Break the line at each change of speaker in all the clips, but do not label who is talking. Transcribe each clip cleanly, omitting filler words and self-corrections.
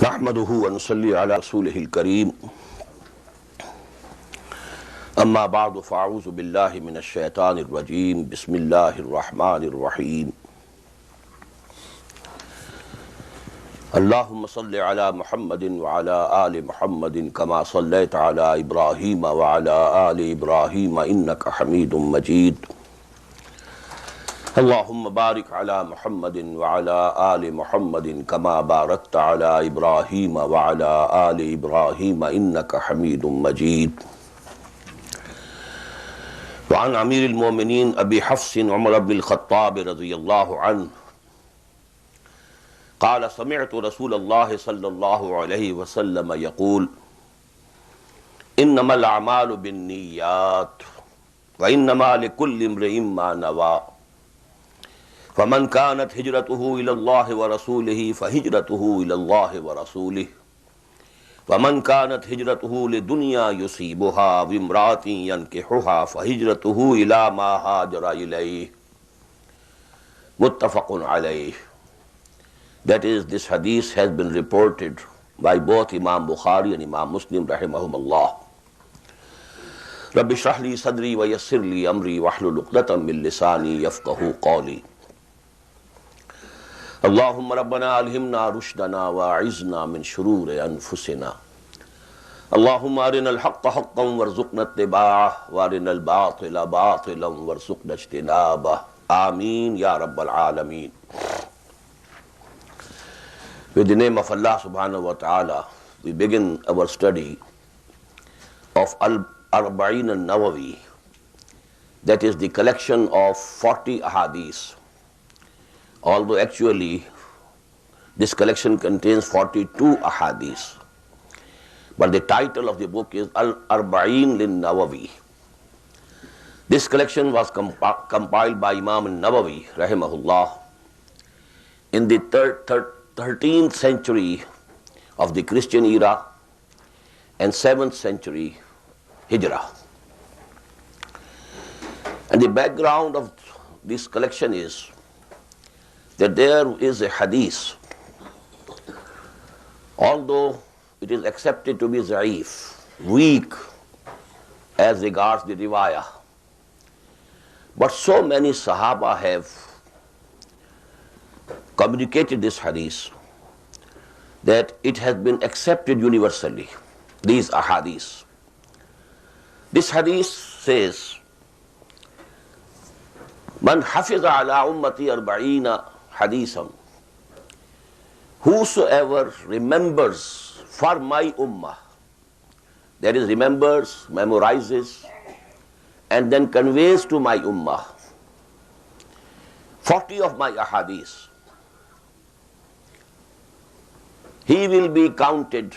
नहमदुहु व नुसल्ली अला रसूलिहिल करीम अम्मा बअद फ़अऊज़ु बिल्लाहि मिनश शैतानिर रजीम बिस्मिल्लाहिर रहमानिर रहीम अल्लाहुम्मा सल्लि अला मुहम्मदिन व अला आलि मुहम्मदिन कमा सल्लैता अला इब्राहीम व अला आलि इब्राहीम इन्नका हमीदुम मजीद अल्लाहुम्मा बारिक अला मुहम्मदिन व अला आलि मुहम्मदिन कमा बारकता अला इब्राहीम व अला आलि इब्राहीम इन्नका हमीदुम मजीद व अन अमीरिल मोमिनीन अबी हफ्स उमर इब्नुल ख़त्ताब रज़ियल्लाहु अन्हु क़ाल समिअतु रसूलल्लाह सल्लल्लाहु अलैहि वसल्लम यक़ूल इन्नमल अमालु बिन्निय्यात व इन्नमा लिकुल्लि इम्रिइन मा नवा फमन कानत हिजरतुहु इलल्लाहि व रसूलिहि फहिजरतुहु इलल्लाहि व रसूलिहि वमन कानत हिजरतुहु लिदुनिया युसीबुहा व इम्रातिन यनकिहुहा फहिजरतुहु इला मा हाजरा इलैहि मुत्तफ़क़ुन अलैहि। That is, this hadith has been reported by both Imam Bukhari and Imam Muslim rahimahumullah. Rabbi shrah li sadri wa yassir li amri wahlul uqdatan min lisani yafqahu qawli. Allahumma rabbana alhimna rushdana wa a'izna min shururi anfusina. Allahumma arina al-haqqa haqqan warzuqna ittiba'ah wa arina al-batila batilan warzuqna ijtinabah. Ameen ya rabbal alameen. With the name of Allah subhanahu wa ta'ala, we begin our study of Arbaeen-e-Nawawi, that is the collection of 40 ahadith. Although actually this collection contains 42 ahadith, but the title of the book is Arbaeen-e-Nawawi. This collection was compiled by Imam al-Nawawi rahimahullah in the 13th century of the Christian era and 7th century Hijrah. And the background of this collection is that there is a hadith, although it is accepted to be za'if, weak as regards the riwayah, but so many Sahaba have communicated this hadith that it has been accepted universally, these ahadith. This hadith says, Man hafiza ala ummati arba'ina hadithan, whosoever remembers for my ummah, that is, remembers, memorizes, and then conveys to my ummah 40 of my ahadith, he will be counted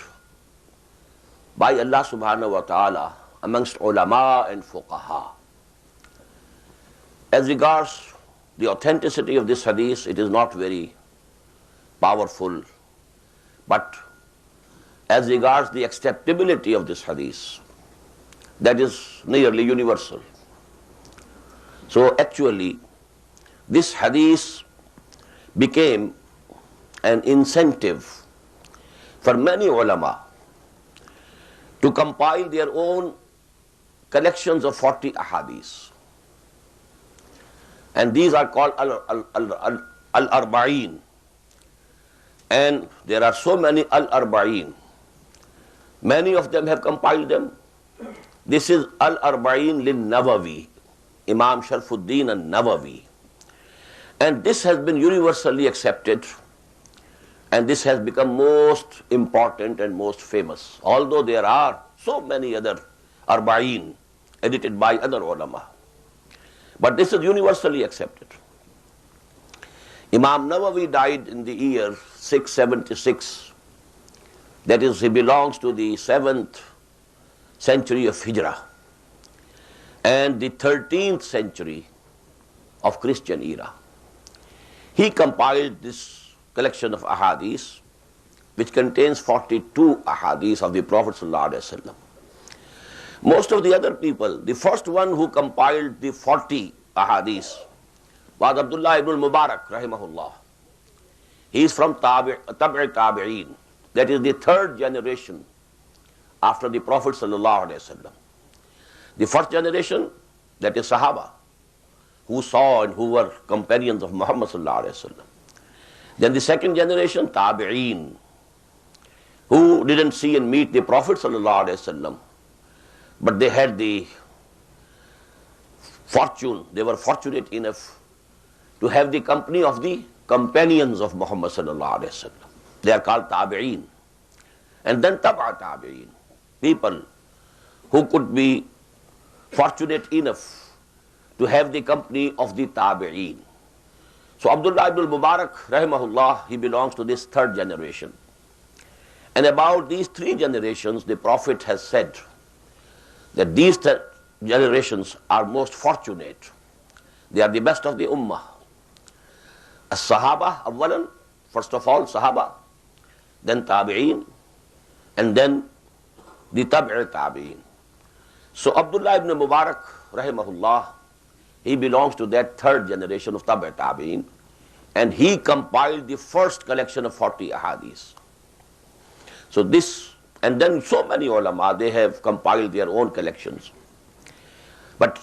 by Allah subhanahu wa ta'ala amongst ulama and fuqaha. As regards the authenticity of this hadith, it is not very powerful, but as regards the acceptability of this hadith, that is nearly universal. So actually, this hadith became an incentive for many ulama to compile their own collections of 40 ahadith. And these are called al-Arbaeen. And there are so many al-Arbaeen. Many of them have compiled them. This is al-Arbaeen lin-Nawawi, Imam Sharfuddin al-Nawawi. And this has been universally accepted, and this has become most important and most famous, although there are so many other Arbaeen edited by other ulama. But this is universally accepted. Imam Nawawi died in the year 676. That is, he belongs to the 7th century of Hijrah and the 13th century of Christian era. He compiled this collection of ahadith, which contains 42 ahadith of the Prophet ﷺ. Most of the other people, the first one who compiled the 40 ahadith was Abdullah ibn Mubarak rahimahullah. He is from Tabi'een, that is the third generation after the Prophet sallallahu alaihi wasallam. The first generation, that is Sahaba, who saw and who were companions of Muhammad sallallahu alaihi wasallam. Then the second generation, Tabi'een, who didn't see and meet the Prophet sallallahu alaihi wasallam, but they had the fortune, they were fortunate enough to have the company of the companions of Muhammad sallallahu alaihi wasallam. They are called Tabi'een. And then Tab'a Tabi'een, people who could be fortunate enough to have the company of the Tabi'een. So Abdullah ibn Mubarak, rahimahullah, he belongs to this third generation. And about these three generations, the Prophet has said that these generations are most fortunate. They are the best of the ummah. As-Sahaba, awwalan, first of all, Sahaba, then Tabi'een, and then the Tab'i Tabi'een. So Abdullah ibn Mubarak, rahimahullah, he belongs to that third generation of Tab'i Tabi'een, and he compiled the first collection of 40 ahadith. So this, and then so many ulama, they have compiled their own collections. But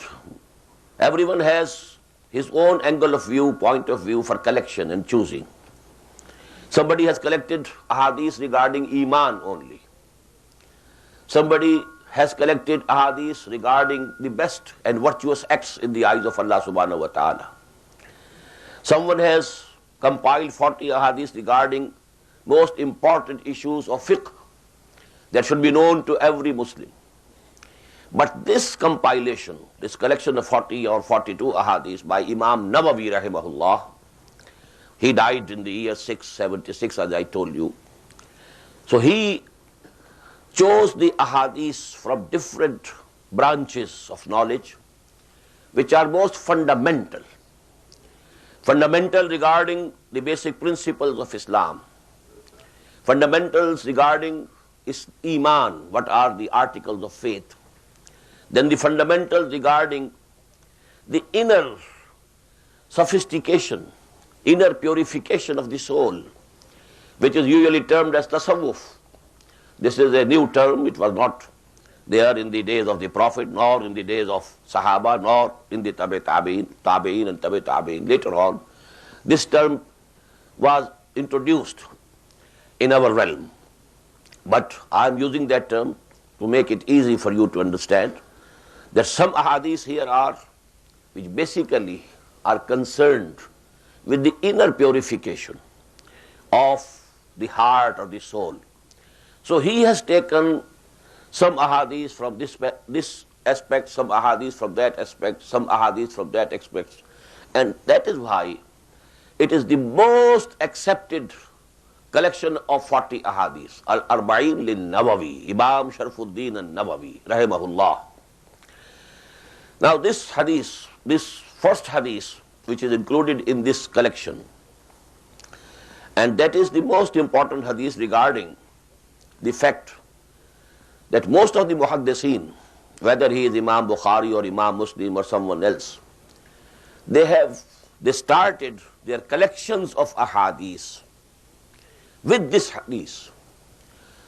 everyone has his own angle of view, point of view for collection and choosing. Somebody has collected ahadith regarding Iman only. Somebody has collected ahadith regarding the best and virtuous acts in the eyes of Allah subhanahu wa ta'ala. Someone has compiled 40 ahadith regarding most important issues of fiqh that should be known to every Muslim. But this compilation, this collection of 40 or 42 ahadith by Imam Nawawi rahimahullah, he died in the year 676, as I told you. So he chose the ahadith from different branches of knowledge which are most fundamental. Fundamental regarding the basic principles of Islam. Fundamentals regarding Iman, what are the articles of faith. Then the fundamentals regarding the inner sophistication, inner purification of the soul, which is usually termed as tasawwuf. This is a new term. It was not there in the days of the Prophet, nor in the days of Sahaba, nor in the Tabi'een and Tabi' Tabi'een. Later on, this term was introduced in our realm. But I am using that term to make it easy for you to understand that some ahadith here are, which basically are concerned with the inner purification of the heart or the soul. So he has taken some ahadith from this aspect, some ahadith from that aspect, some ahadith from that aspect. And that is why it is the most accepted collection of 40 ahadith. Arbaeen-e-Nawawi, Imam Sharfuddin al-Nawawi, rahimahullah. Now this hadith, this first hadith, which is included in this collection, and that is the most important hadith regarding the fact that most of the muhaddithin, whether he is Imam Bukhari or Imam Muslim or someone else, they started their collections of ahadith with this hadith.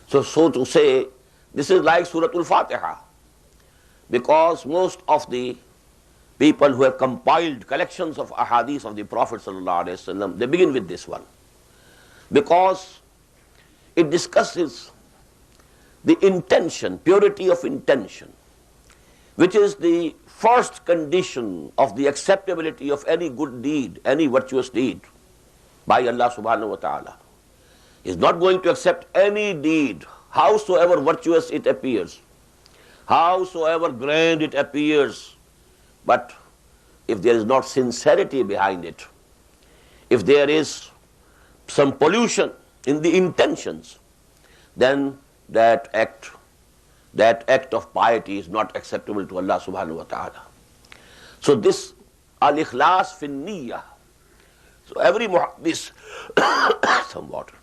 So to say, this is like Suratul Fatiha, because most of the people who have compiled collections of ahadith of the Prophet ﷺ, they begin with this one, because it discusses the intention, purity of intention, which is the first condition of the acceptability of any good deed, any virtuous deed by Allah subhanahu wa ta'ala. He is not going to accept any deed, howsoever virtuous it appears, howsoever grand it appears, but if there is not sincerity behind it, if there is some pollution in the intentions, then that act of piety is not acceptable to Allah subhanahu wa ta'ala. So this al-ikhlas fi niyyah. So every muhaddis, some water.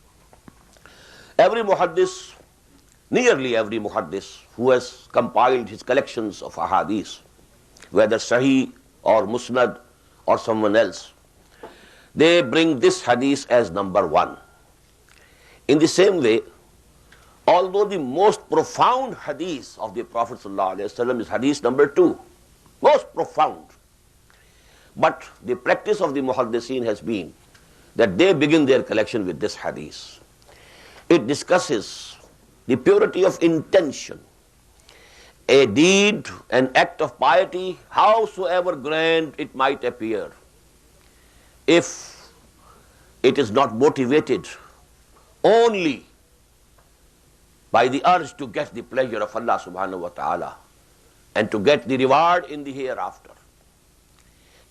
Every muhaddis, nearly every muhaddis who has compiled his collections of ahadith, whether Sahih or Musnad or someone else, they bring this hadith as number one. In the same way, Although the most profound hadith of the Prophet ﷺ is hadith number 2, most profound. But the practice of the muhaddithin has been that they begin their collection with this hadith. It discusses the purity of intention. A deed, an act of piety, howsoever grand it might appear, if it is not motivated only by the urge to get the pleasure of Allah subhanahu wa ta'ala and to get the reward in the hereafter,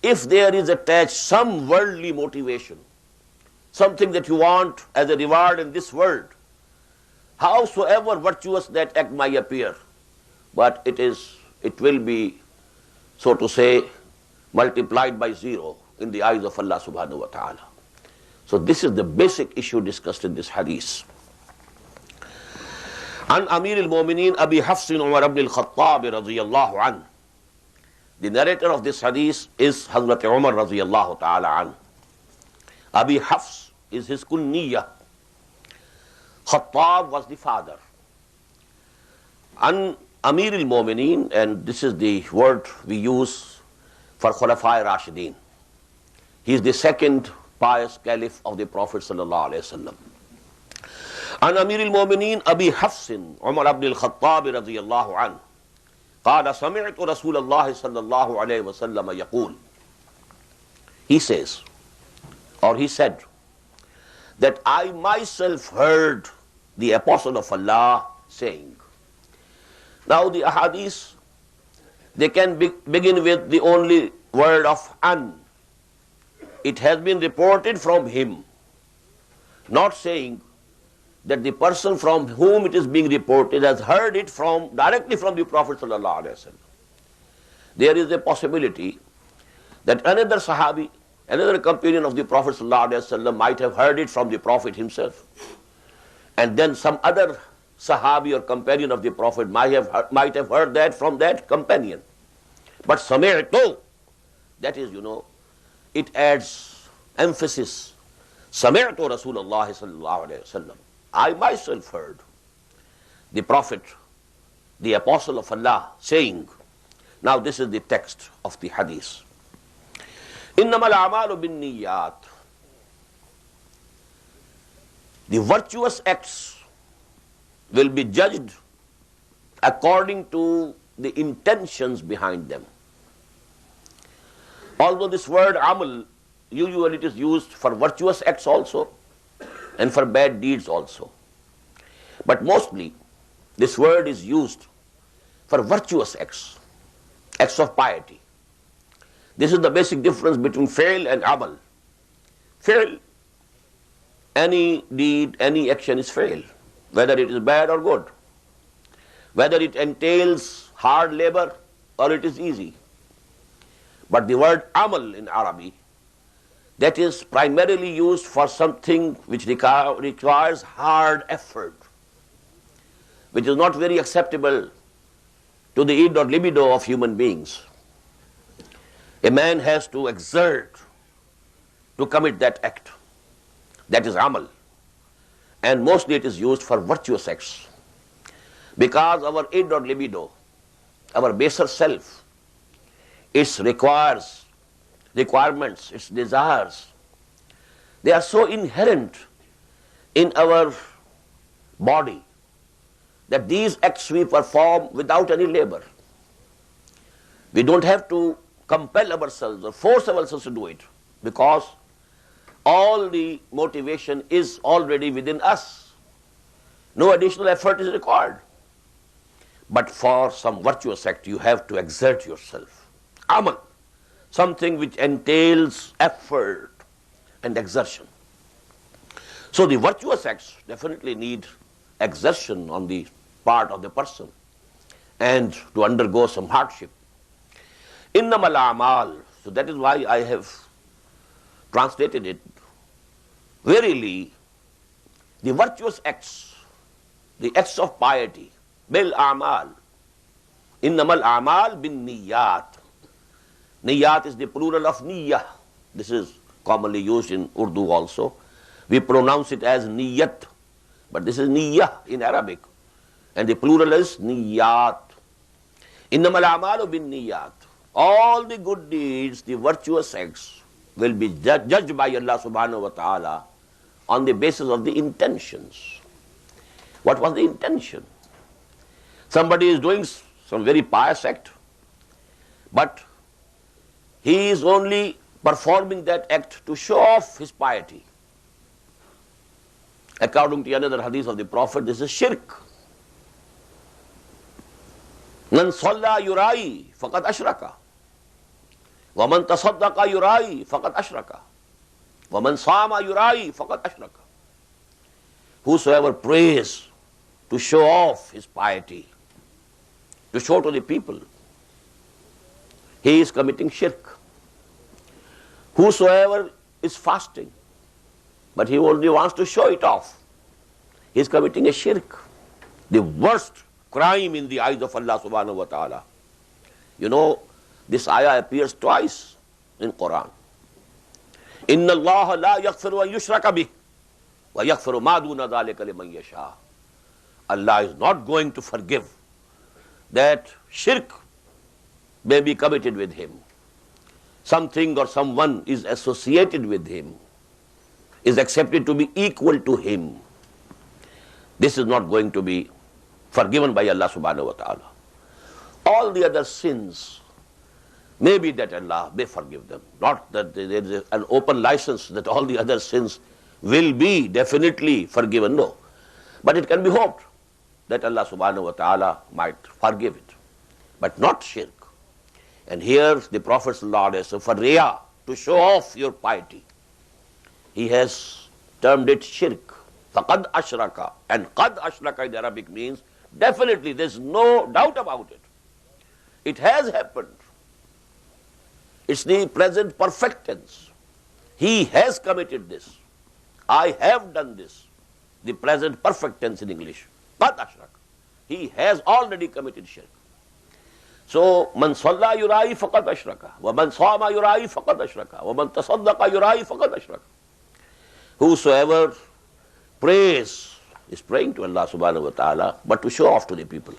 if there is attached some worldly motivation, something that you want as a reward in this world, howsoever virtuous that act might appear, but it will be, so to say, multiplied by 0 in the eyes of Allah subhanahu wa ta'ala. So this is the basic issue discussed in this hadith. An Amir al-Mu'mineen Abi Hafs Umar ibn al-Khattab radiyallahu an. The narrator of this hadith is Hazrat Umar radiyallahu ta'ala an. Abi Hafs is his kunniyah. Khattab was the father. An Amir al-Mu'mineen, and this is the word we use for Khulafai Rashidin. He is the second pious caliph of the Prophet sallallahu alaihi wasallam. An Amir al-Mu'mineen Abi Hafs Umar ibn al-Khattab radiyallahu anhu قال سمعت رسول الله صلى الله عليه وسلم يقول. He says, or he said, that I myself heard the Apostle of Allah saying. Now the ahadith, they can begin with the only word of an. It has been reported from him, not saying that the person from whom it is being reported has heard it directly from the Prophet ﷺ. There is a possibility that another sahabi, another companion of the Prophet ﷺ might have heard it from the Prophet himself. And then some other sahabi or companion of the Prophet might have heard that from that companion. But sami'tu, that is, it adds emphasis. Sami'tu Rasulullah sallallahu alayhi wa sallam. I myself heard the Prophet, the Apostle of Allah, saying. Now this is the text of the hadith. إِنَّمَا الْأَعْمَالُ بِالنِّيَّاتِ. The virtuous acts will be judged according to the intentions behind them. Although this word amal, usually it is used for virtuous acts also and for bad deeds also. But mostly this word is used for virtuous acts, acts of piety. This is the basic difference between fi'l and amal. Fi'l, any deed, any action is fi'l, whether it is bad or good, whether it entails hard labor or it is easy. But the word amal in Arabic, that is primarily used for something which requires hard effort, which is not very acceptable to the id or libido of human beings. A man has to exert to commit that act. That is amal. And mostly it is used for virtuous acts. Because our id or libido, our baser self, its requirements, its desires, they are so inherent in our body that these acts we perform without any labor. We don't have to compel ourselves or force ourselves to do it, because all the motivation is already within us. No additional effort is required. But for some virtuous act, you have to exert yourself. Amal, something which entails effort and exertion. So the virtuous acts definitely need exertion on the part of the person and to undergo some hardship. Innamal a'mal. So that is why I have translated it. Verily, the virtuous acts, the acts of piety, bil a'mal. Innamal a'mal bin niyyat. Niyyat is the plural of niyyah. This is commonly used in Urdu also. We pronounce it as niyyat. but this is niyyah in Arabic, and the plural is niyyat. Innamal a'malu bin niyyat. All the good deeds, the virtuous acts, will be judged by Allah subhanahu wa ta'ala on the basis of the intentions. What was the intention? Somebody is doing some very pious act, but he is only performing that act to show off his piety. According to another hadith of the Prophet, this is shirk. Man salla yurai faqad ashraka. Wa man tasaddaqa yurai faqad ashraka. Wa man sama yurai faqad ashraka. Whosoever prays to show off his piety, to show to the people, he is committing shirk. Whosoever is fasting, but he only wants to show it off, he is committing a shirk. The worst crime in the eyes of Allah subhanahu wa ta'ala. You know, this ayah appears twice in Quran. Inna Allah la yaghfiru an yushraka bih wa yaghfiru ma duna dhalika liman yasha. Allah is not going to forgive that shirk may be committed with him. Something or someone is associated with him, is accepted to be equal to him. This is not going to be forgiven by Allah subhanahu wa ta'ala. All the other sins, maybe that Allah may forgive them. Not that there is an open license that all the other sins will be definitely forgiven, no. But it can be hoped that Allah subhanahu wa ta'ala might forgive it, but not shirk. And here the Prophet sallallahu alaihi wasallam, for riya, to show off your piety, he has termed it shirk. Faqad ashraka. And qad ashraka in Arabic means definitely, there's no doubt about it. It has happened. It's the present perfect tense. He has committed this. I have done this. The present perfect tense in English. Qad ashraka. He has already committed shirk. So, man salla yurai faqad ashraka, wa man sama yurai faqad ashraka, wa man tasaddaqa yurai faqad ashraka. Whosoever prays is praying to Allah subhanahu wa ta'ala, but to show off to the people,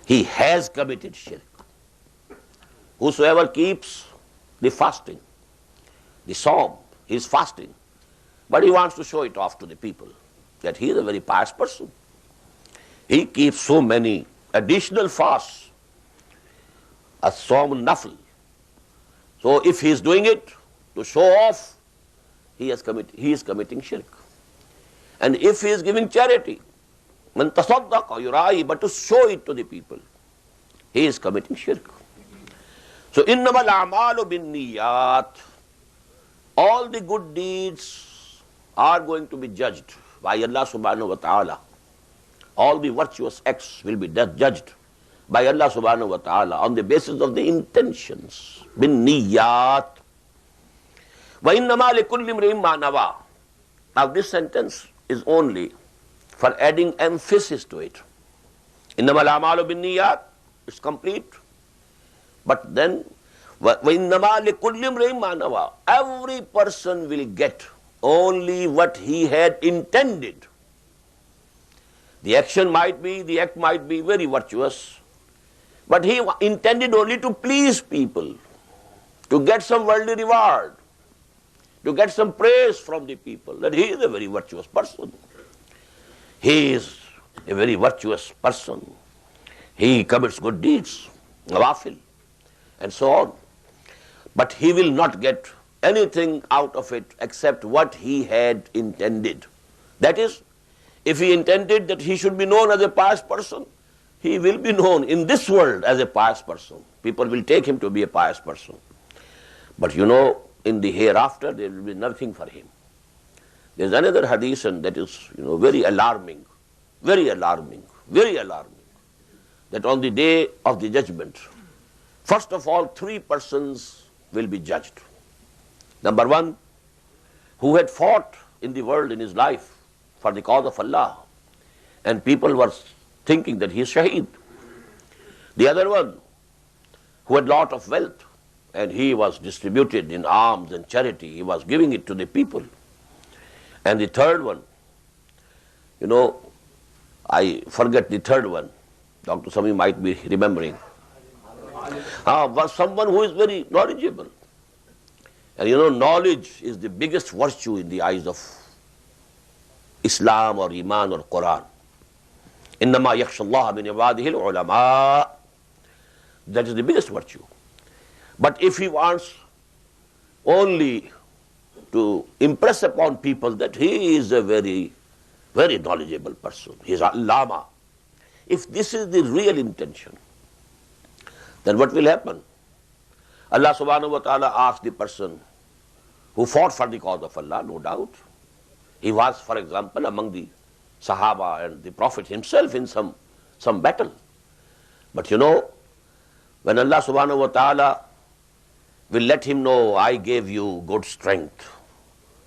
he has committed shirk. Whosoever keeps the fasting, the psalm, he is fasting, but he wants to show it off to the people, that he is a very pious person. He keeps so many additional fasts, a psalm nafl. So if he is doing it to show off, he is committing shirk. And if he is giving charity, man tasaddaqa yurai, but to show it to the people, he is committing shirk. So innamal a'malu bin niyyat. All the good deeds are going to be judged by Allah subhanahu wa ta'ala. All the virtuous acts will be judged by Allah subhanahu wa ta'ala on the basis of the intentions. Bin niyyat. Wa innama likulli imri'in ma nawa. Now this sentence is only for adding emphasis to it. Innamal a'malu bin niyyat, it's complete. But then, wa innama likulli imri'in ma nawa. Every person will get only what he had intended. The act might be very virtuous, but he intended only to please people, to get some worldly reward, to get some praise from the people, that he is a very virtuous person. He is a very virtuous person. He commits good deeds, nawafil, and so on. But he will not get anything out of it except what he had intended. That is, if he intended that he should be known as a pious person, he will be known in this world as a pious person. People will take him to be a pious person. But you know, in the hereafter, there will be nothing for him. There is another hadith and that is, very alarming, very alarming, very alarming. That on the day of the judgment, first of all, 3 persons will be judged. Number 1, who had fought in the world in his life for the cause of Allah, and people were thinking that he is shaheed. The other one, who had lot of wealth, and he was distributed in alms and charity, he was giving it to the people. And the third one, You know, I forget the third one. Dr. Sami might be remembering. Was someone who is very knowledgeable. And you know, knowledge is the biggest virtue in the eyes of Islam or Iman or Quran. إِنَّمَا يَخْشَى اللَّهَ مِنْ عِبَادِهِ الْعُلَمَاءِ. That is the biggest virtue. But if he wants only to impress upon people that he is a very, very knowledgeable person, he is Allama, if this is the real intention, then what will happen? Allah subhanahu wa ta'ala asked the person who fought for the cause of Allah, no doubt. He was, for example, among the Sahaba and the Prophet himself in some battle. But you know, when Allah subhanahu wa ta'ala will let him know, I gave you good strength,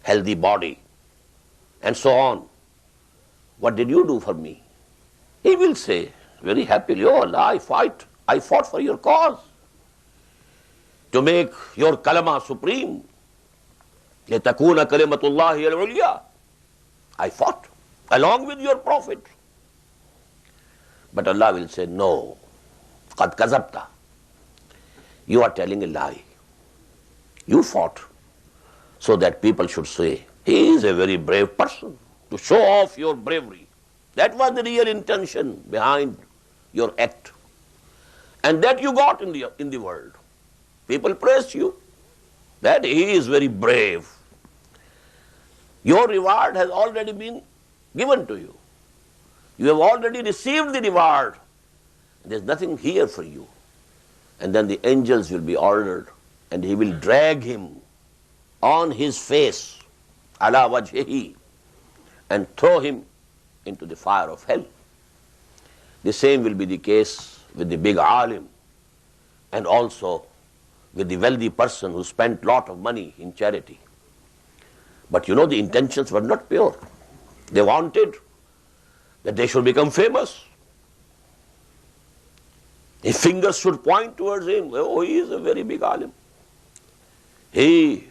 healthy body, and so on, what did you do for me? He will say very happily, oh Allah, I fought for your cause, to make your kalama supreme. لِتَكُونَ كَلِمَةُ اللَّهِ الْعُلْيَا. I fought along with your Prophet. But Allah will say, no, قَدْ كَذَبْتَ. You are telling a lie. You fought so that people should say, he is a very brave person, to show off your bravery. That was the real intention behind your act. And that you got in the world. People praised you, that he is very brave. Your reward has already been given to you. You have already received the reward. There is nothing here for you. And then the angels will be ordered, and he will drag him on his face, ala wajhihi, and throw him into the fire of hell. The same will be the case with the big alim, and also with the wealthy person who spent lot of money in charity. But you know, the intentions were not pure. They wanted that they should become famous. His fingers should point towards him. Oh, he is a very big alim. He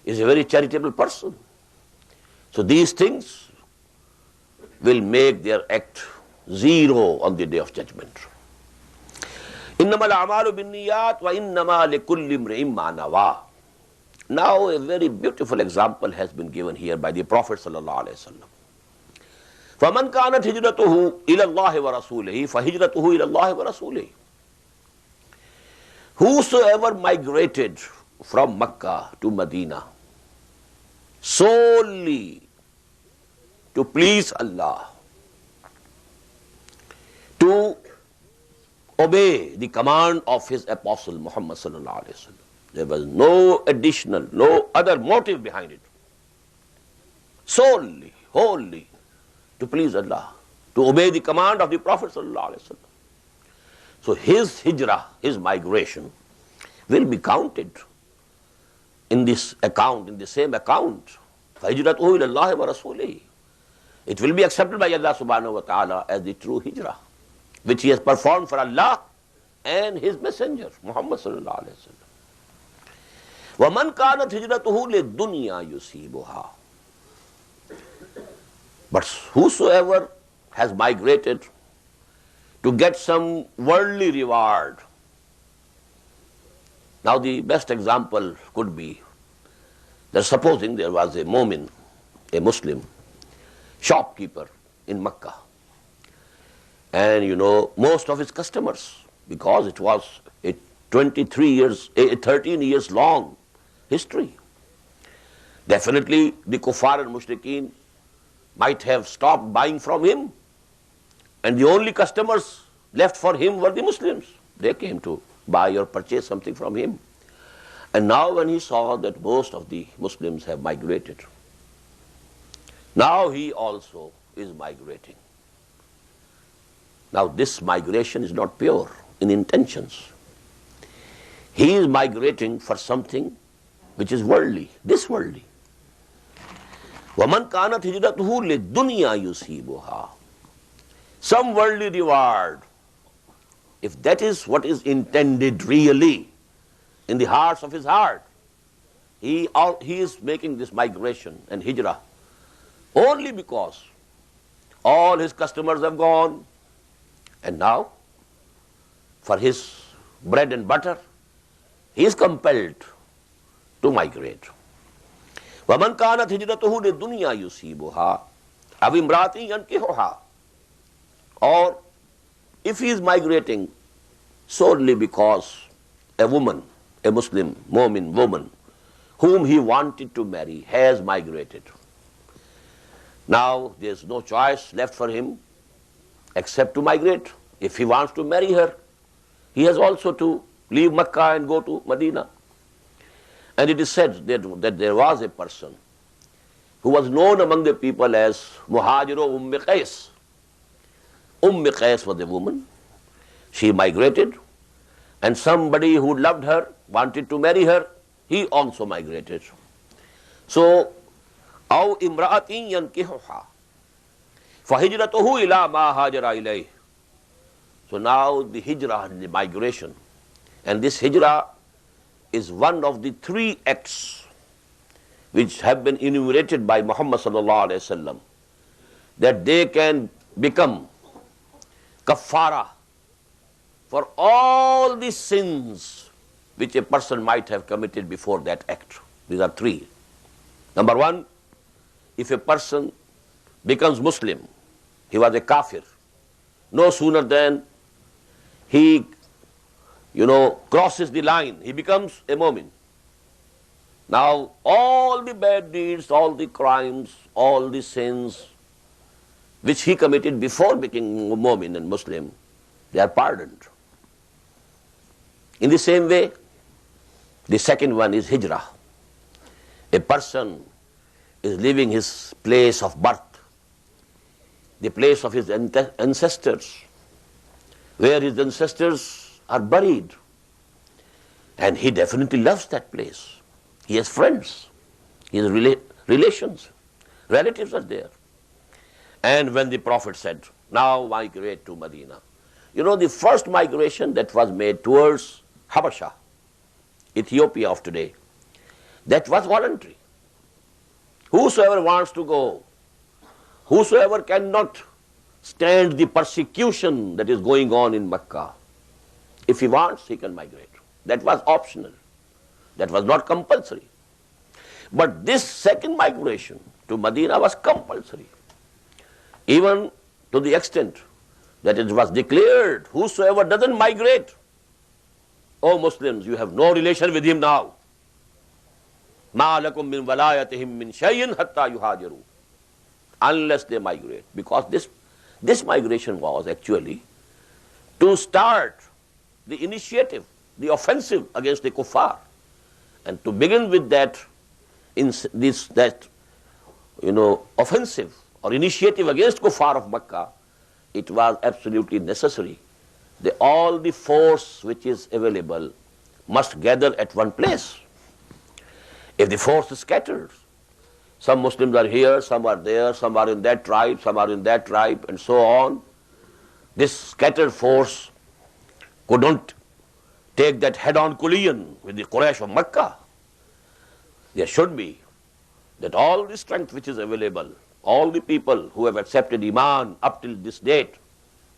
is a very charitable person. So these things will make their act zero on the day of judgment. إِنَّمَا الْأَعْمَالُ بِالنِّيَّاتِ وَإِنَّمَا لِكُلِّ امْرِئٍ مَّا نَوَىٰ. Now a very beautiful example has been given here by the Prophet sallallahu alaihi wasallam. فَمَنْ كَانَتْ هِجْرَتُهُ إِلَى اللَّهِ وَرَسُولِهِ فَهِجْرَتُهُ إِلَى اللَّهِ وَرَسُولِهِ. Whosoever migrated from Mecca to Medina solely to please Allah, to obey the command of his apostle Muhammad sallallahu alaihi wasallam. There was no additional, no other motive behind it. Solely, wholly to please Allah, to obey the command of the Prophet sallallahu alaihi wasallam. So his hijrah, his migration, will be counted in this account, in the same account. فَهِجْرَتُهُ إِلَى اللَّهِ وَرَسُولِهِ. It will be accepted by Allah subhanahu wa ta'ala as the true hijrah, which he has performed for Allah and his messenger, Muhammad sallallahu alaihi wasallam. وَمَنْ كَانَتْ هِجْرَتُهُ لِلدُّنْيَا يُصِيبُهَا. But whosoever has migrated to get some worldly reward. Now the best example could be that supposing there was a mu'min, a Muslim, shopkeeper in Mecca, and you know, most of his customers, because it was a 13 years long history, definitely the kuffar and mushrikeen might have stopped buying from him, and the only customers left for him were the Muslims. They came to buy or purchase something from him. And now when he saw that most of the Muslims have migrated, now he also is migrating. Now this migration is not pure in intentions. He is migrating for something which is worldly, this worldly. وَمَنْ كَانَتْ هِجْرَتُهُ لِلدُّنْيَا يُصِيبُهَا. Some worldly reward, if that is what is intended really in the hearts of his heart, he is making this migration and hijrah only because all his customers have gone, and now for his bread and butter he is compelled to migrate. وَمَنْ كَانَتْ هِجْرَتُهُ لِلدُّنْيَا يُصِيبُهَا أَوْ امْرَأَةٍ يَنْكِحُهَا. Or if he is migrating solely because a woman, a Muslim, Mu'min woman, whom he wanted to marry has migrated. Now there is no choice left for him except to migrate. If he wants to marry her, he has also to leave Makkah and go to Medina. And it is said that there was a person who was known among the people as Muhajiro Qais. Qais was a woman. She migrated, and somebody who loved her, wanted to marry her, he also migrated. So, أَوْ إِمْرَأَةٍ يَنْكِحُهَا فَهِجْرَتُهُ إِلَى مَا هَاجَرَ إِلَيْهِ. So now the hijrah, the migration, and this hijrah is one of the 3 acts which have been enumerated by Muhammad sallallahu alaihi wasallam, that they can become kaffara for all the sins which a person might have committed before that act. These are 3. Number 1, if a person becomes Muslim, he was a kafir, no sooner than he crosses the line, he becomes a mu'min. Now all the bad deeds, all the crimes, all the sins which he committed before becoming a mu'min and Muslim, they are pardoned. In the same way, the second one is hijrah. A person is leaving his place of birth, the place of his ancestors, where his ancestors are buried, and he definitely loves that place. He has friends, he has relations, relatives are there. And when the Prophet said, now migrate to Medina, the first migration that was made towards Habasha, Ethiopia of today, that was voluntary. Whosoever wants to go, whosoever cannot stand the persecution that is going on in Makkah, if he wants, he can migrate. That was optional. That was not compulsory. But this second migration to Medina was compulsory, even to the extent that it was declared, whosoever doesn't migrate, O Muslims, you have no relation with him now. مَا لَكُم مِّن وَلَايَتِهِم مِّن شَيْءٍ حَتَّى يُهَاجِرُوا. Unless they migrate. Because this migration was actually to start the initiative, the offensive against the kuffar. And to begin with that offensive or initiative against kuffar of Makkah, it was absolutely necessary. All the force which is available must gather at one place. If the force is scattered, some Muslims are here, some are there, some are in that tribe, some are in that tribe, and so on, this scattered force couldn't take that head-on collision with the Quraysh of Makkah. There should be that all the strength which is available, all the people who have accepted Iman up till this date,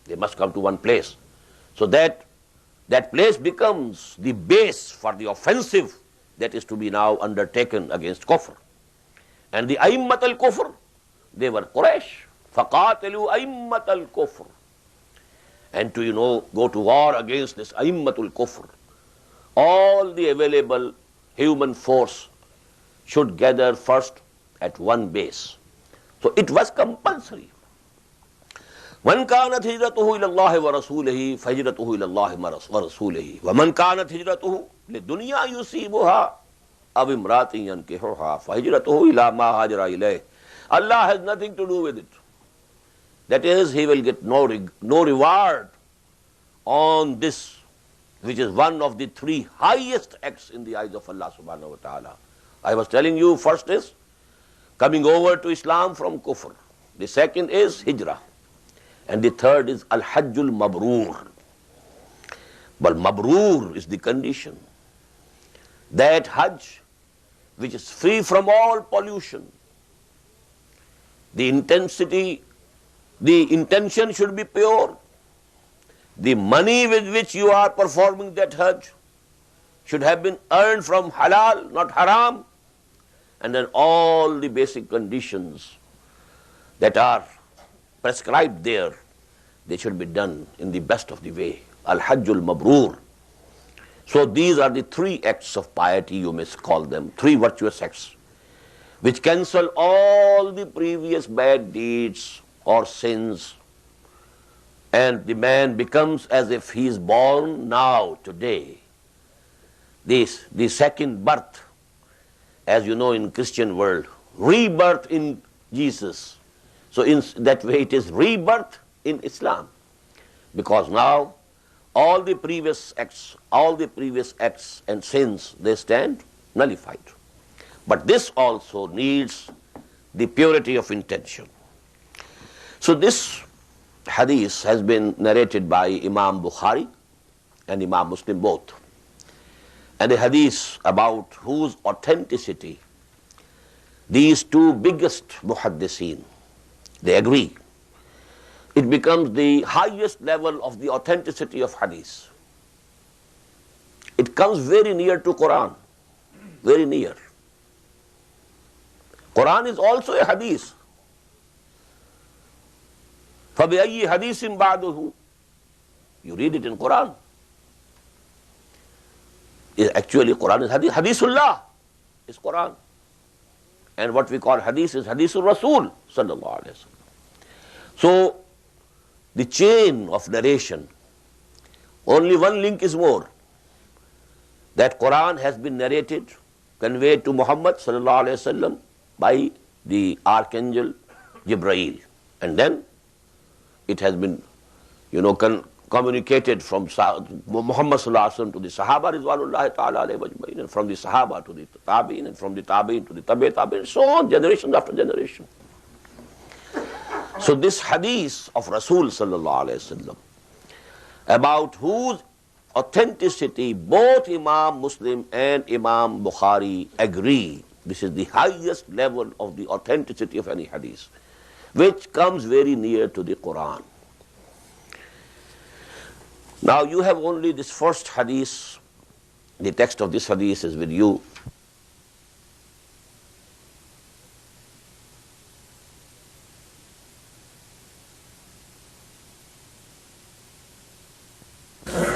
they must come to one place. So that place becomes the base for the offensive that is to be now undertaken against Kufr. And the Aimmat al-Kufr, they were Quraysh. فَقَاتِلُوا أَيِمَّةَ الْكُفْرِ. And to go to war against this Aimmatul Kufr, all the available human force should gather first at one base. So it was compulsory. مَنْ كَانَتْ هِجْرَتُهُ إِلَى اللَّهِ وَرَسُولِهِ فَهِجْرَتُهُ إِلَى اللَّهِ وَرَسُولِهِ وَمَنْ كَانَتْ هِجْرَتُهُ لِلدُّنْيَا يُصِيبُهَا أَوْ امْرَأَةٍ يَنْكِحُهَا فَهِجْرَتُهُ إِلَى مَا هَاجَرَ إِلَيْهِ. Allah has nothing to do with it. That is, he will get no reward on this, which is one of the 3 highest acts in the eyes of Allah subhanahu wa ta'ala. I was telling you, first is coming over to Islam from kufr. The second is hijrah. And the third is al-hajjul mabrur. But mabrur is the condition. That hajj which is free from all pollution. The intensity The intention should be pure. The money with which you are performing that Hajj should have been earned from halal, not haram. And then all the basic conditions that are prescribed there, they should be done in the best of the way. Al-Hajjul Mabrur. So these are the three acts of piety, you may call them, three virtuous acts, which cancel all the previous bad deeds or sins, and the man becomes as if he is born now, today. The second birth, as you know in Christian world, rebirth in Jesus. So in that way it is rebirth in Islam, because now all the previous acts and sins, they stand nullified. But this also needs the purity of intention. So this hadith has been narrated by Imam Bukhari and Imam Muslim both. And a hadith about whose authenticity these two biggest muhaddiseen, they agree. It becomes the highest level of the authenticity of hadith. It comes very near to Quran, very near. Quran is also a hadith. فَبِأَيِّ حَدِيثٍ بَعْدُهُ. You read it in Quran. Actually, Quran is hadith. Hadithullah is Quran. And what we call hadith is Hadithul Rasul sallallahu alaihi wasallam. So, the chain of narration, only one link is more. That Quran has been narrated, conveyed to Muhammad sallallahu alaihi wasallam by the Archangel Jibreel. And then it has been, communicated from Muhammad sallallahu alaihi wasallam to the Sahaba rizwanullahi ta'ala alayhi ajma'in, and from the Sahaba to the Tabi'in, and from the Tabi'in to the Tabi'in, so on, generation after generation. So this hadith of Rasul sallallahu alaihi wasallam, about whose authenticity both Imam Muslim and Imam Bukhari agree, this is the highest level of the authenticity of any hadith, which comes very near to the Quran. Now you have only this first hadith, the text of this hadith is with you.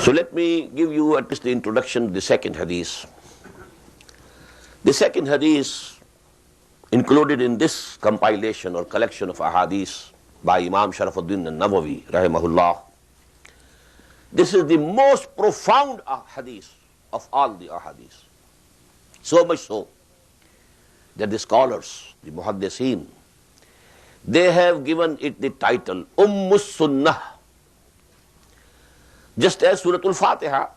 So let me give you at least the introduction to the second hadith. The second hadith included in this compilation or collection of ahadith by Imam Sharafuddin al-Nawawi rahimahullah. This is the most profound hadith of all the ahadith. So much so that the scholars, the muhaddiseen, they have given it the title Ummus Sunnah. Just as Surah Al-Fatiha,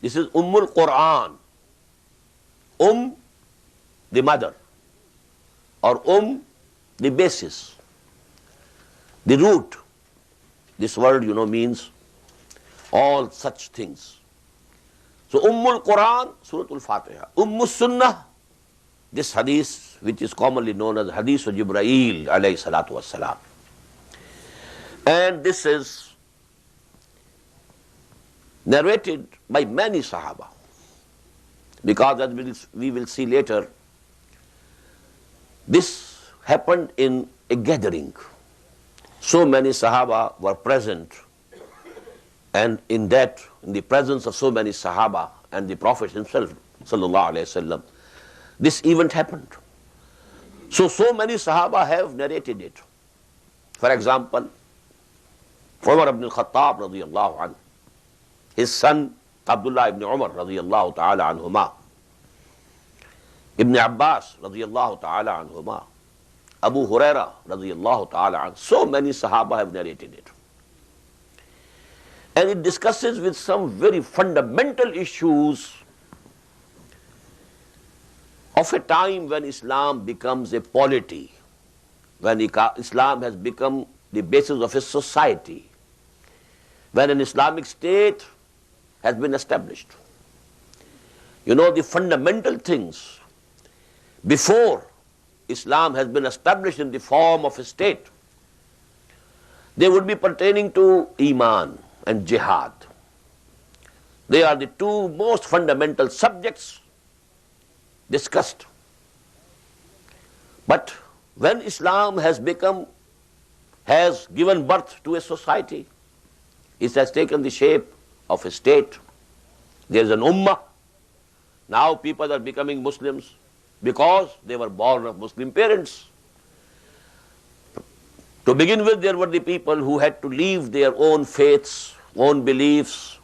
this is Ummul Quran. The mother, or the basis, the root. This word, means all such things. So Ummul Quran, Surah Al-Fatiha. Ummus Sunnah, this hadith, which is commonly known as Hadith of Jibreel alayhi salatu wassalam. And this is narrated by many Sahaba, because as we will see later, this happened in a gathering. So many Sahaba were present, and in the presence of so many Sahaba and the Prophet himself, sallallahu alaihi wasallam, this event happened. So many Sahaba have narrated it. For example, Umar ibn al-Khattab radiyallahu anhu, his son Abdullah ibn Umar radiyallahu ta'ala anhuma, Ibn Abbas radiyallahu ta'ala anhuma, Abu Huraira radiyallahu ta'ala anhu, so many Sahaba have narrated it. And it discusses with some very fundamental issues of a time when Islam becomes a polity, when Islam has become the basis of a society, when an Islamic state has been established. The fundamental things before Islam has been established in the form of a state, They would be pertaining to Iman and Jihad. They are the two most fundamental subjects discussed. But when Islam has given birth to a society, it has taken the shape of a state. There is an ummah. Now people are becoming Muslims because they were born of Muslim parents. To begin with, there were the people who had to leave their own faiths, own beliefs,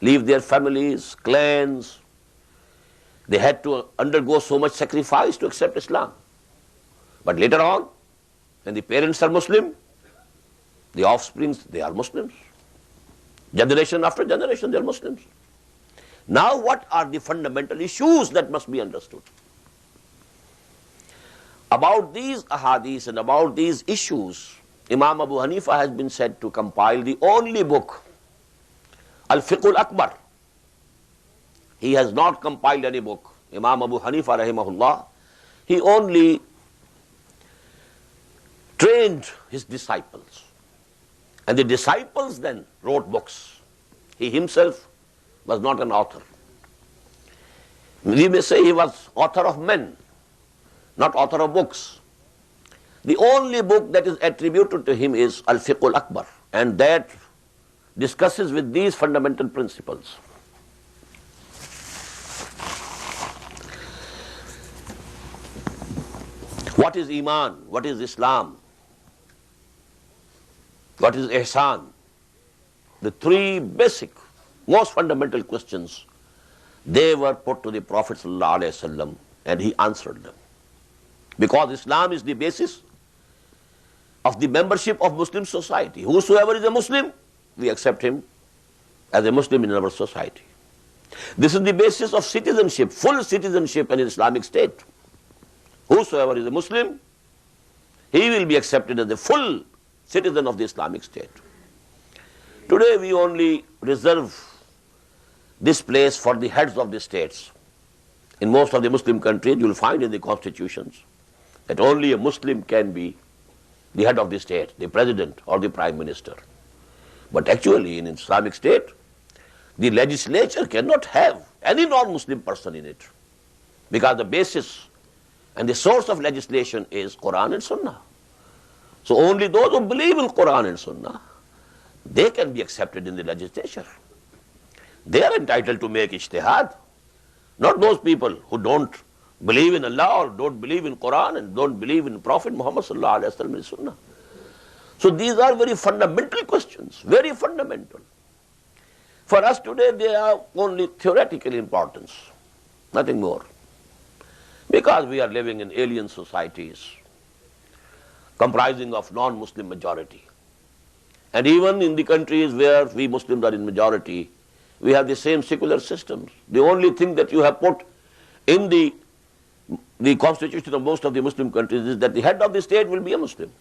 leave their families, clans. They had to undergo so much sacrifice to accept Islam. But later on, when the parents are Muslim, the offsprings, they are Muslims. Generation after generation, they are Muslims. Now what are the fundamental issues that must be understood? About these ahadith and about these issues, Imam Abu Hanifa has been said to compile the only book, Al-Fiqh al-Akbar. He has not compiled any book. Imam Abu Hanifa rahimahullah, he only trained his disciples. And the disciples then wrote books. He himself was not an author. We may say he was author of men, not author of books. The only book that is attributed to him is Al-Fiqh al-Akbar, and that discusses with these fundamental principles. What is Iman? What is Islam? What is Ihsan? The three basic, most fundamental questions, they were put to the Prophet ﷺ and he answered them. Because Islam is the basis of the membership of Muslim society. Whosoever is a Muslim, we accept him as a Muslim in our society. This is the basis of citizenship, full citizenship in an Islamic state. Whosoever is a Muslim, he will be accepted as a full citizen of the Islamic state. Today we only reserve this place for the heads of the states. In most of the Muslim countries, you will find in the constitutions that only a Muslim can be the head of the state, the president or the prime minister. But actually in an Islamic state, the legislature cannot have any non-Muslim person in it, because the basis and the source of legislation is Quran and Sunnah. So only those who believe in Quran and Sunnah, they can be accepted in the legislature. They are entitled to make ijtihad, not those people who don't believe in Allah or don't believe in Quran and don't believe in Prophet Muhammad sallallahu alaihi wasallam and Sunnah. So these are very fundamental questions, very fundamental. For us today, they are only theoretical importance, nothing more. Because we are living in alien societies comprising of non-Muslim majority. And even in the countries where we Muslims are in majority, we have the same secular systems. The only thing that you have put in the constitution of most of the Muslim countries is that the head of the state will be a Muslim.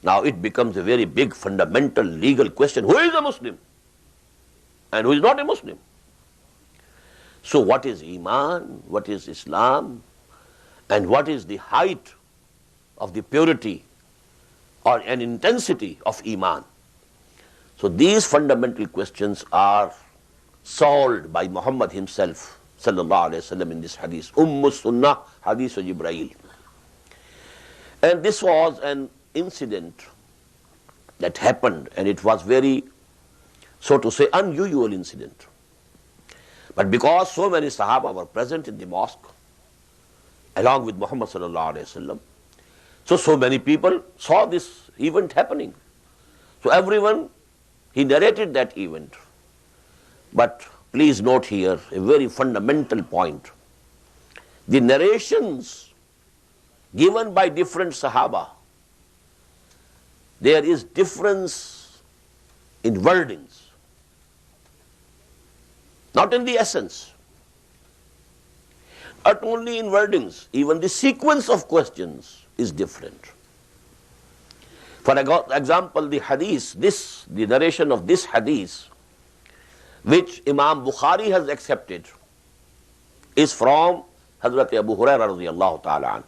Now it becomes a very big fundamental legal question. Who is a Muslim? And who is not a Muslim? So what is Iman? What is Islam? And what is the height of the purity or an intensity of Iman? So these fundamental questions are solved by Muhammad himself sallallahu alaihi wasallam in this hadith, Sunnah, Hadith of Jibreel. And this was an incident that happened, and it was very, so to say, unusual incident. But because so many Sahaba were present in the mosque, along with Muhammad sallallahu alaihi wasallam, so many people saw this event happening. So everyone, he narrated that event. But please note here a very fundamental point. The narrations given by different Sahaba, there is difference in wordings, not in the essence. Not only in wordings, even the sequence of questions is different. For example, the hadith, the narration of this hadith, which Imam Bukhari has accepted, is from Hazrat Abu Hurairah radiyallahu ta'ala an.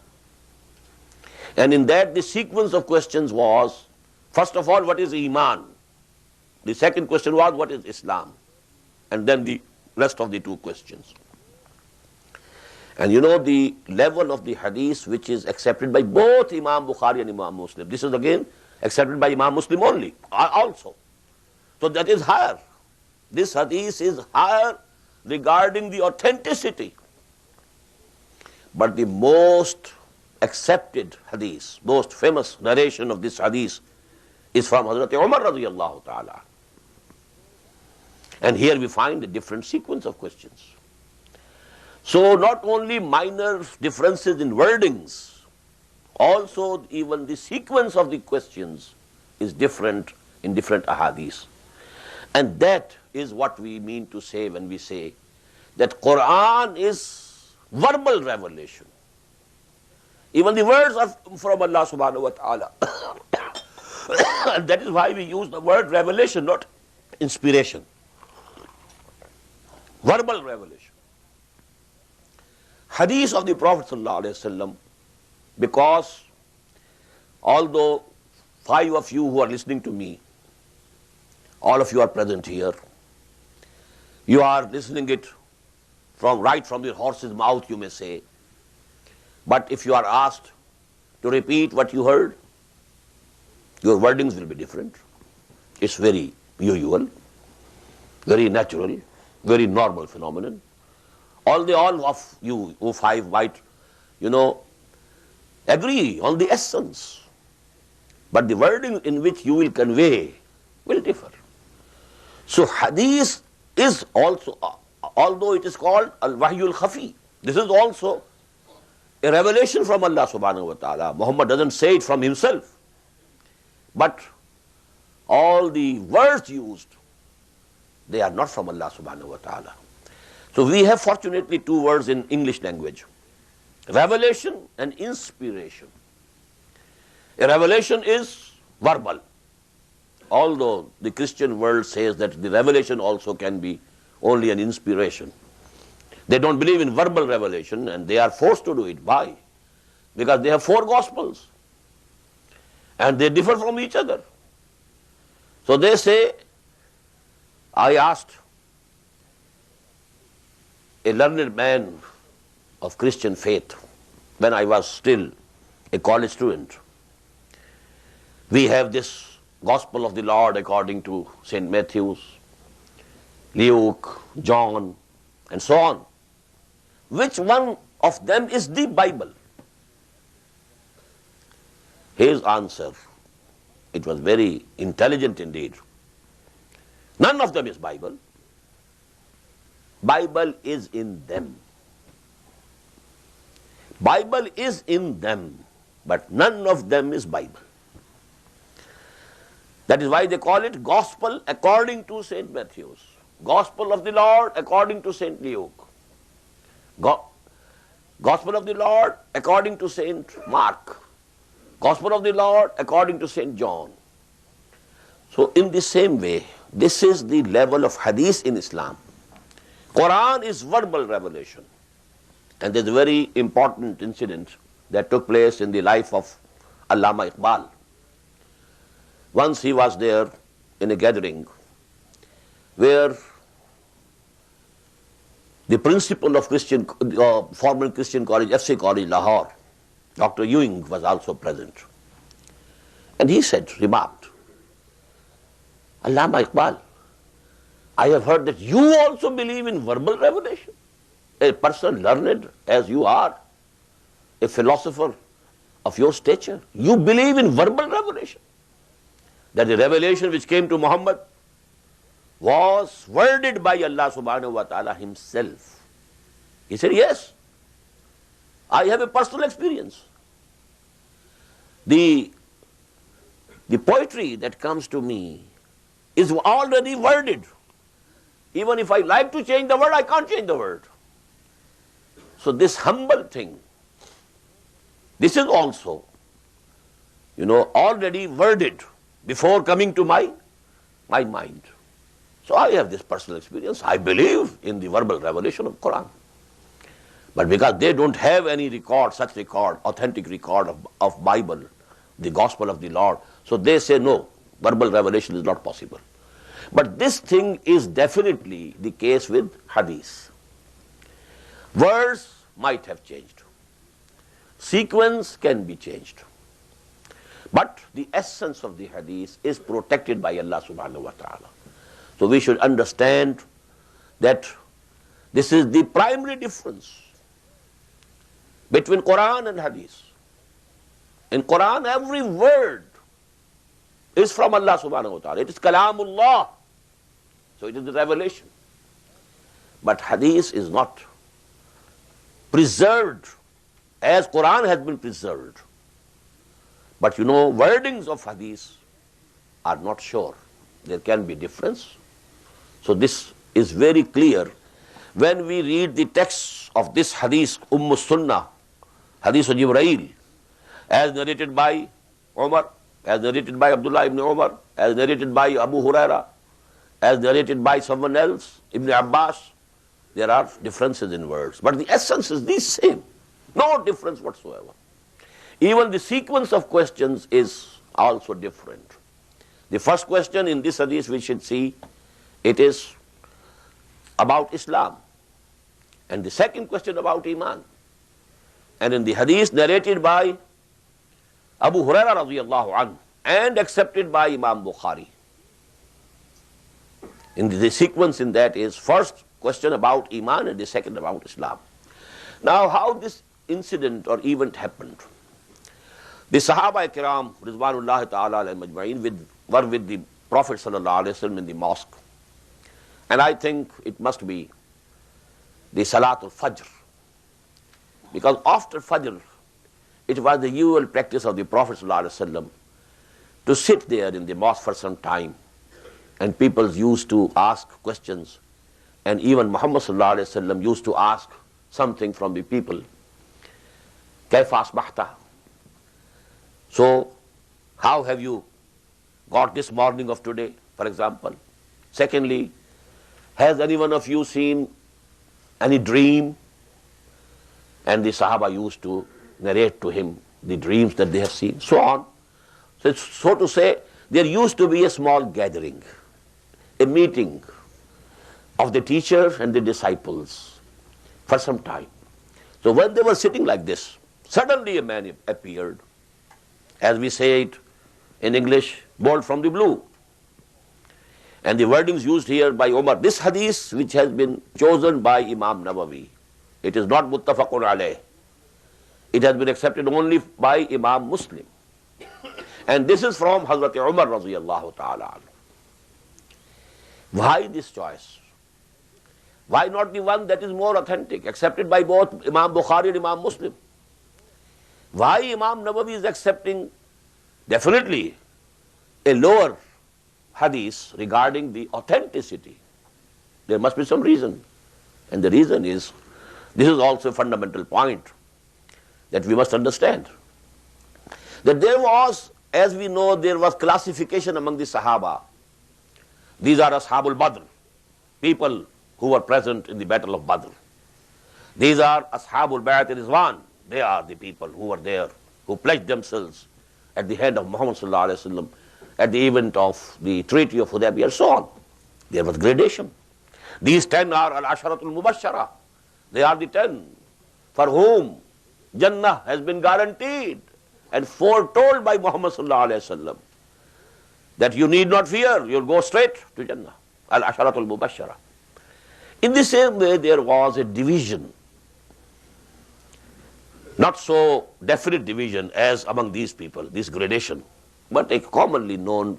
And in that the sequence of questions was, First of all, what is Iman? The second question was, what is Islam? And then the rest of the two questions. And you know the level of the hadith which is accepted by both Imam Bukhari and Imam Muslim. This is again accepted by Imam Muslim only, also. So that is higher. This hadith is higher regarding the authenticity. But the most accepted hadith, most famous narration of this hadith is from Hazrat Umar radiyallahu ta'ala. And here we find a different sequence of questions. So not only minor differences in wordings, also even the sequence of the questions is different in different ahadith. And that is what we mean to say when we say that Quran is verbal revelation. Even the words are from Allah subhanahu wa ta'ala. And that is why we use the word revelation, not inspiration. Verbal revelation. Hadith of the Prophet sallallahu alaihi wasallam, because although 5 of you who are listening to me, all of you are present here, you are listening it right from your horse's mouth, you may say. But if you are asked to repeat what you heard, your wordings will be different. It's very usual, very natural, very normal phenomenon. All of you, 5 might, agree on the essence. But the wording in which you will convey will differ. So hadith is also, although it is called al-wahyul khafi, this is also a revelation from Allah subhanahu wa ta'ala. Muhammad doesn't say it from himself. But all the words used, they are not from Allah subhanahu wa ta'ala. So we have fortunately 2 words in English language: revelation and inspiration. A revelation is verbal, although the Christian world says that the revelation also can be only an inspiration. They don't believe in verbal revelation and they are forced to do it. Why? Because they have 4 gospels and they differ from each other. So they say, I asked a learned man of Christian faith when I was still a college student. We have this Gospel of the Lord according to St. Matthew, Luke, John, and so on. Which one of them is the Bible? His answer, it was very intelligent indeed. None of them is Bible. Bible is in them. Bible is in them, but none of them is Bible. That is why they call it Gospel according to St. Matthew, Gospel of the Lord according to St. Luke, Gospel of the Lord according to St. Mark, Gospel of the Lord according to St. John. So in the same way, this is the level of hadith in Islam. Quran is verbal revelation. And there's a very important incident that took place in the life of Allama Iqbal. Once he was there in a gathering where the principal of former Christian college, FC College, Lahore, Dr. Ewing, was also present. And he remarked, Allama Iqbal, I have heard that you also believe in verbal revelation. A person learned as you are, a philosopher of your stature, you believe in verbal revelation. That the revelation which came to Muhammad was worded by Allah subhanahu wa ta'ala himself. He said, yes, I have a personal experience. The poetry that comes to me is already worded. Even if I like to change the word, I can't change the word. So this humble thing, this is also, already worded before coming to my mind. So I have this personal experience. I believe in the verbal revelation of Quran. But because they don't have any record, authentic record of Bible, the gospel of the Lord. So they say no, verbal revelation is not possible. But this thing is definitely the case with hadith. Words might have changed. Sequence can be changed. But the essence of the hadith is protected by Allah subhanahu wa ta'ala. So we should understand that this is the primary difference between Quran and hadith. In Quran, every word is from Allah subhanahu wa ta'ala. It is kalamullah. So it is the revelation. But hadith is not preserved as Quran has been preserved. But you know, wordings of hadith are not sure. There can be difference. So this is very clear when we read the texts of this hadith, Sunnah, Hadith of Jibreel, as narrated by Umar, as narrated by Abdullah ibn Umar, as narrated by Abu Huraira, as narrated by someone else, Ibn Abbas. There are differences in words, but the essence is the same. No difference whatsoever. Even the sequence of questions is also different. The first question in this hadith we should see, it is about Islam. And the second question about Iman. And in the hadith narrated by Abu Huraira radiyallahu anhu and accepted by Imam Bukhari, in the sequence in that is first question about Iman and the second about Islam. Now how this incident or event happened. The Sahaba Kiram, Rizwanullah Ta'ala alayhim ajma'in, were with the Prophet Sallallahu Alaihi Wasallam in the mosque. And I think it must be the Salatul Fajr. Because after Fajr, it was the usual practice of the Prophet Sallallahu Alaihi Wasallam to sit there in the mosque for some time. And people used to ask questions. And even Muhammad Sallallahu Alaihi Wasallam used to ask something from the people. Kaifa asbahta? So, how have you got this morning of today, for example? Secondly, has any one of you seen any dream? And the Sahaba used to narrate to him the dreams that they have seen, so on. So to say, there used to be a small gathering, a meeting of the teacher and the disciples for some time. So when they were sitting like this, suddenly a man appeared, as we say it in English, bolt from the blue. And the wordings used here by Umar, this hadith which has been chosen by Imam Nawawi, it is not muttafaqun alayh. It has been accepted only by Imam Muslim. And this is from Hazrat Umar radiyallahu ta'ala. Why this choice? Why not the one that is more authentic, accepted by both Imam Bukhari and Imam Muslim? Why Imam Nawawi is accepting definitely a lower hadith regarding the authenticity? There must be some reason. And the reason is, this is also a fundamental point that we must understand. That there was, as we know, there was classification among the Sahaba. These are Ashabul Badr, people who were present in the battle of Badr. These are Ashabul Bayat-e-Rizwan. They are the people who were there, who pledged themselves at the hand of Muhammad Sallallahu Alaihi Wasallam at the event of the Treaty of Hudaybiyah and so on. There was gradation. These 10 are Al-Asharatul Mubashshara. They are the 10 for whom Jannah has been guaranteed and foretold by Muhammad Sallallahu Alaihi Wasallam that you need not fear, you'll go straight to Jannah. Al-Asharatul Mubashshara. In the same way, there was a division, not so definite division as among these people, this gradation, but a commonly known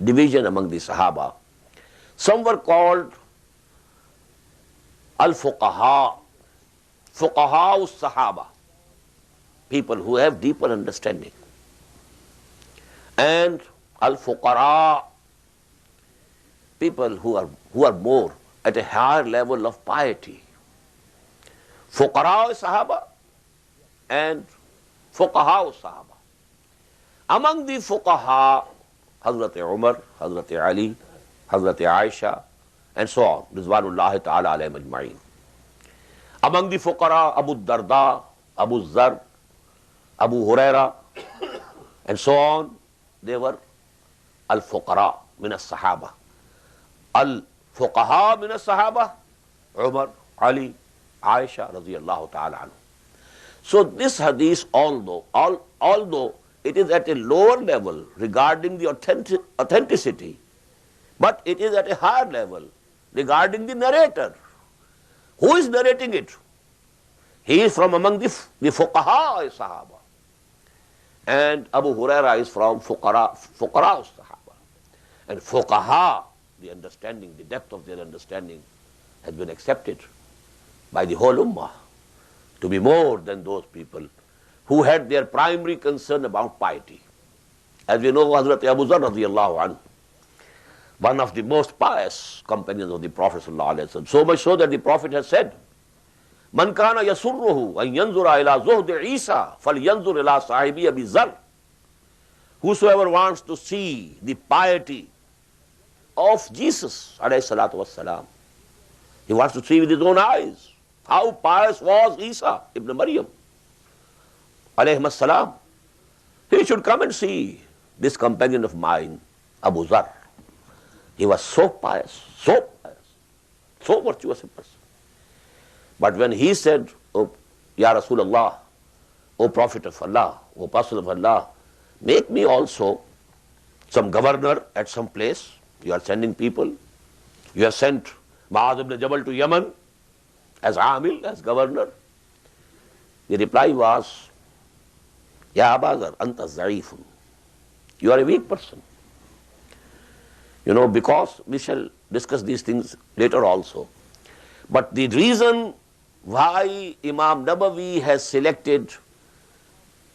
division among the Sahaba. Some were called Al-Fuqaha, Fuqaha-ul-Sahaba, people who have deeper understanding. And Al-Fuqara, people who are more at a higher level of piety. Fuqara-ul-Sahaba and Fuqaha-ul-Sahaba. Among the Fuqaha, Hazrat Umar, Hazrat Ali, Hazrat Aisha, and so on, Rizwanullah Ta'ala alayhim ajma'in. Among the Fuqara, Abu Darda, Abu Zar, Abu Huraira, and so on. They were al-fuqara min as-sahaba. Al-fuqaha min as-sahaba, Umar, Ali, Aisha radiyallahu ta'ala anhu. So this hadith, although it is at a lower level regarding the authenticity, but it is at a higher level regarding the narrator. Who is narrating it? He is from among the fuqaha sahaba. And Abu Huraira is from fuqara sahaba. And fuqaha, the understanding, the depth of their understanding has been accepted by the whole ummah to be more than those people who had their primary concern about piety. As we know, Hazrat Abu Zar radiyallahu anhu, one of the most pious companions of the Prophet sallallahu alaihi wasallam, so much so that the Prophet has said, Man kana yasurruhu an yanzura ila zuhd Isa falyanzur ila sahibi Abi Zar. Whosoever wants to see the piety of Jesus alayhi salatu wassalam, he wants to see with his own eyes how pious was Isa ibn Maryam alayhi salam. He should come and see this companion of mine, Abu Zar. He was so pious, so virtuous a person. But when he said, "Oh, Ya Rasulullah, O Prophet of Allah, O Apostle of Allah, make me also some governor at some place. You are sending people. You have sent Mu'adh ibn Jabal to Yemen as Amil, as governor." The reply was, Ya Aba Zar, anta za'ifun. You are a weak person. You know, because we shall discuss these things later also. But the reason why Imam Nawawi has selected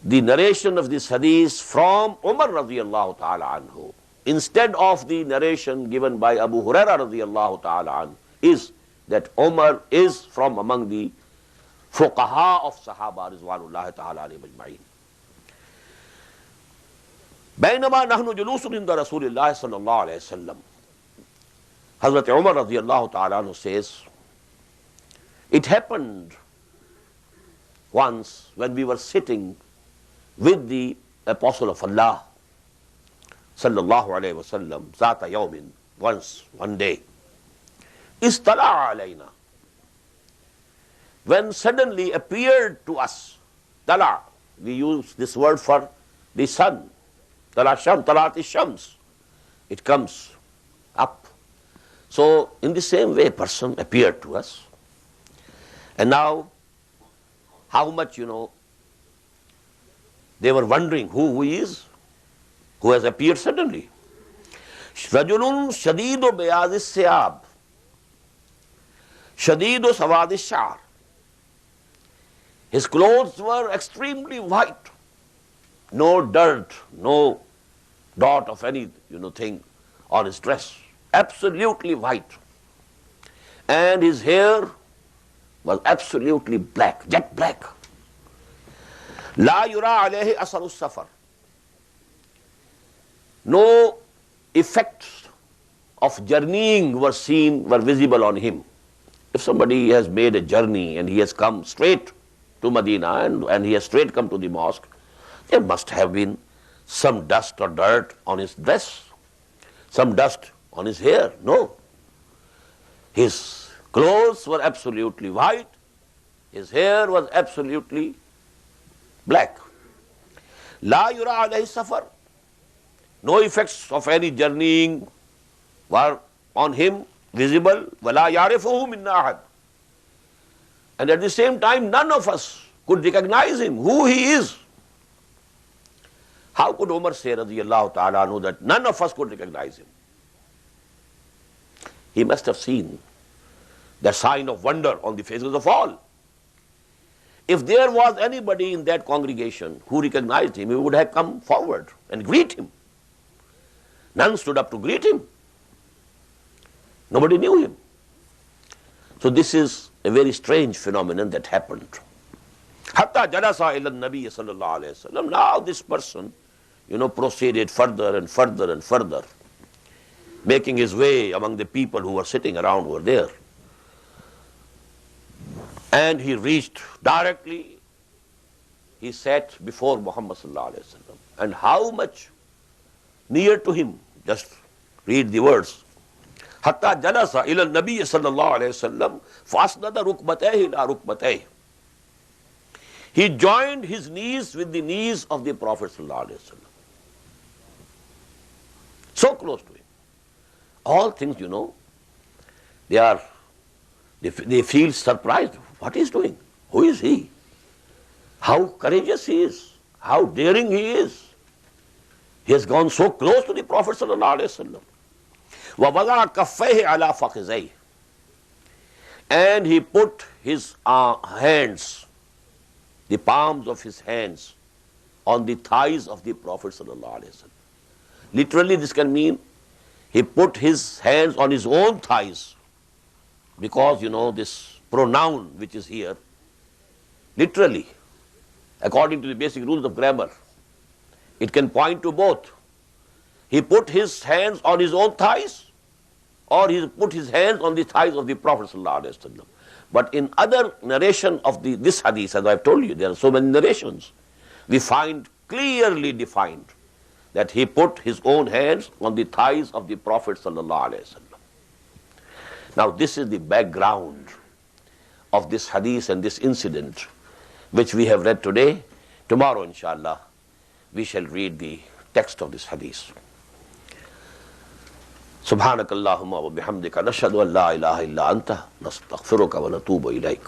the narration of this hadith from Umar radiyallahu ta'ala anhu instead of the narration given by Abu Huraira radiyallahu ta'ala anhu is that Umar is from among the fuqaha of Sahaba rizwanullahi ta'ala alayhim ajma'in. بينما نحن جلوس عند رسول الله صلى الله عليه وسلم, Hazrat Umar radiyallahu ta'ala anhu says, it happened once when we were sitting with the Apostle of Allah sallallahu alayhi wa sallam, zata yawmin, one day, istala alayna, when suddenly appeared to us, tala, we use this word for the sun, talat is shams, it comes up. So in the same way, a person appeared to us. And now, how much, they were wondering who he is, who has appeared suddenly. Rajulun shadidu bayadis siyab, shadidu sawadis shar. His clothes were extremely white, no dirt, no dot of any, thing on his dress, absolutely white. And his hair was absolutely black, jet black. La yura alayhi asarus safar. No effects of journeying were visible on him. If somebody has made a journey and he has come straight to Medina and he has straight come to the mosque, there must have been some dust or dirt on his dress, some dust on his hair. No. His clothes were absolutely white, his hair was absolutely black. La yura alayhi safar. No effects of any journeying were on him visible. Wala yarifuhu minna ahad. And at the same time, none of us could recognize him, who he is. How could Umar say, radiyallahu ta'ala anhu, that none of us could recognize him? He must have seen the sign of wonder on the faces of all. If there was anybody in that congregation who recognized him, he would have come forward and greet him. None stood up to greet him. Nobody knew him. So this is a very strange phenomenon that happened. Hatta jalasa ila Nabi sallallahu alayhi wa sallam. Now this person, proceeded further and further and further, making his way among the people who were sitting around over there. And he reached directly, he sat before Muhammad sallallahu alayhi wa sallam. And how much near to him? Just read the words. Hatta jalasa ila nabi sallallahu alayhi wasallam fasnada rukbatayhi ila rukbatayhi. He joined his knees with the knees of the Prophet sallallahu alayhi wasallam. So close to him. All things, they feel surprised. What he is doing? Who is he? How courageous he is. How daring he is. He has gone so close to the Prophet sallallahu alayhi wasallam. وَوَضَعَ كَفَّيْهِ عَلَى فَخِذَيْهِ. And he put his hands, the palms of his hands, on the thighs of the Prophet sallallahu alayhi wasallam. Literally this can mean he put his hands on his own thighs, because this pronoun which is here, literally, according to the basic rules of grammar, it can point to both. He put his hands on his own thighs, or he put his hands on the thighs of the Prophet sallallahu alaihi wasallam. But in other narration of this hadith, as I have told you, there are so many narrations, we find clearly defined that he put his own hands on the thighs of the Prophet sallallahu alaihi wasallam. Now this is the background of this hadith and this incident which we have read today. Tomorrow, inshallah, we shall read the text of this hadith. Subhanakallahumma wa bihamdika nashhadu an la ilaha illa anta nastaghfiruka wa natubu ilayk.